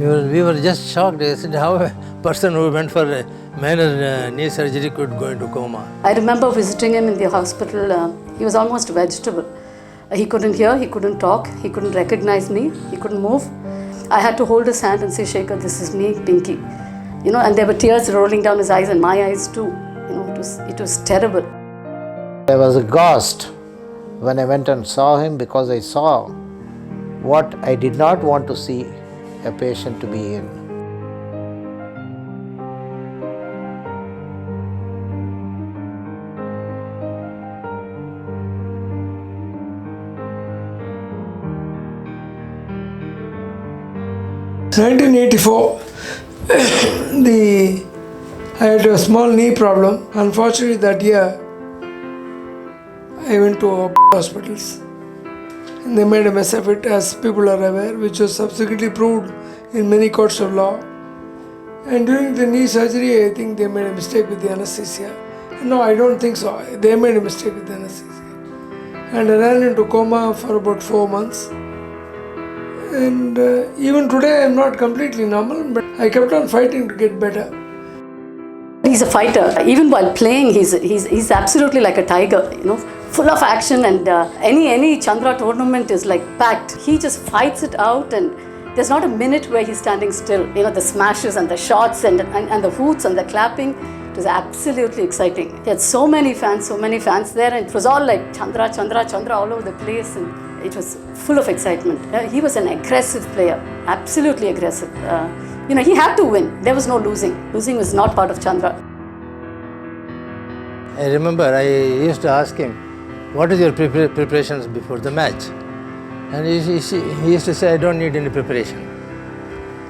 We were just shocked. I said, how a person who went for a minor knee surgery could go into coma. I remember visiting him in the hospital. He was almost a vegetable. He couldn't hear, he couldn't talk, he couldn't recognize me, he couldn't move. I had to hold his hand and say, Shekhar, this is me, Pinky. And there were tears rolling down his eyes and my eyes too. It was terrible. I was aghast when I went and saw him because I saw what I did not want to see a patient to be in. In 1984, I had a small knee problem. Unfortunately, that year, I went to hospitals. And they made a mess of it, as people are aware, which was subsequently proved in many courts of law. And during the knee surgery, I think they made a mistake with the anesthesia. No, I don't think so. They made a mistake with the anesthesia. And I ran into coma for about 4 months. And even today, I am not completely normal, but I kept on fighting to get better. He's a fighter. Even while playing, he's absolutely like a tiger, full of action, and any Chandra tournament is like packed. He just fights it out, and there's not a minute where he's standing still. The smashes and the shots and the hoots and the clapping. It was absolutely exciting. He had so many fans there, and it was all like Chandra, Chandra, Chandra all over the place, and it was full of excitement. He was an aggressive player, absolutely aggressive. He had to win. There was no losing. Losing was not part of Chandra. I remember I used to ask him, what is your preparations before the match? And he used to say, I don't need any preparation.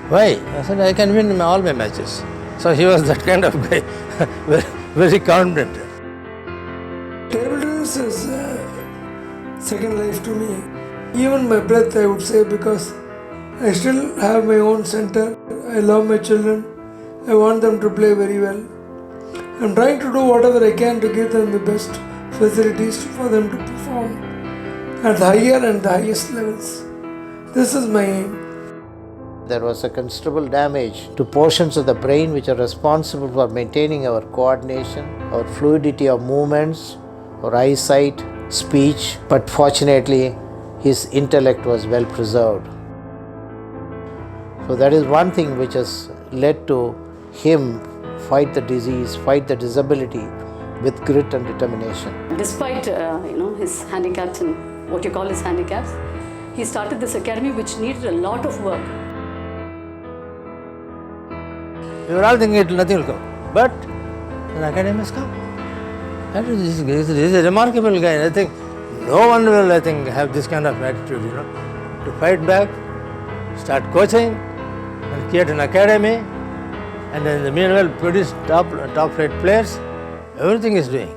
Why? I said, I can win all my matches. So he was that kind of guy, very confident. Table tennis is second life to me. Even my breath, I would say, because I still have my own center. I love my children. I want them to play very well. I'm trying to do whatever I can to give them the best facilities for them to perform at the higher and the highest levels. This is my aim. There was a considerable damage to portions of the brain which are responsible for maintaining our coordination, our fluidity of movements, our eyesight, speech, but fortunately his intellect was well preserved. So that is one thing which has led to him fight the disease, fight the disability with grit and determination. Despite his handicaps and what you call his handicaps, he started this academy which needed a lot of work. We were all thinking nothing will come, but an academy has come. And he's a remarkable guy. I think no one will, have this kind of attitude, to fight back, start coaching, and create an academy, and then in the meanwhile produce top-rate players. Everything is doing.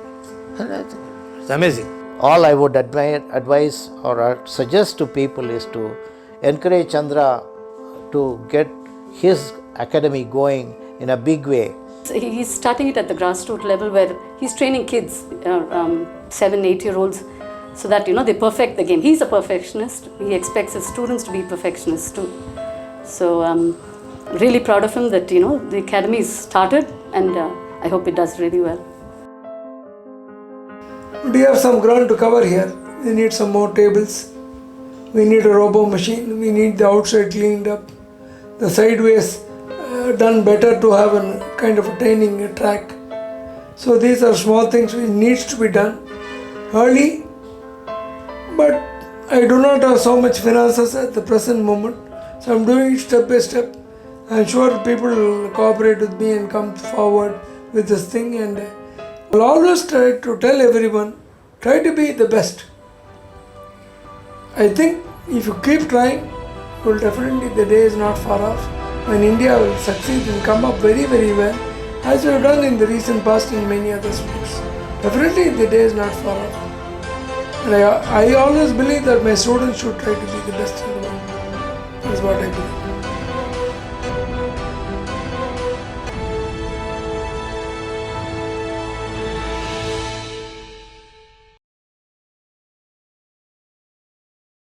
And I think it's amazing. All I would advise or suggest to people is to encourage Chandra to get his academy going in a big way. He's starting it at the grassroots level where he's training kids, 7-8-year-olds, so that they perfect the game. He's a perfectionist. He expects his students to be perfectionists too. So I'm really proud of him that the academy is started, and I hope it does really well. We have some ground to cover here. We need some more tables. We need a robo machine. We need the outside cleaned up. The sideways done better to have a kind of a training track. So these are small things which needs to be done early, but I do not have so much finances at the present moment. So I'm doing it step by step. I'm sure people will cooperate with me and come forward with this thing, and I'll always try to tell everyone, try to be the best. I think if you keep trying, well, definitely the day is not far off when India will succeed and come up very, very well, as we have done in the recent past in many other sports. Definitely the day is not far off. And I always believe that my students should try to be the best in the world. That's what I believe.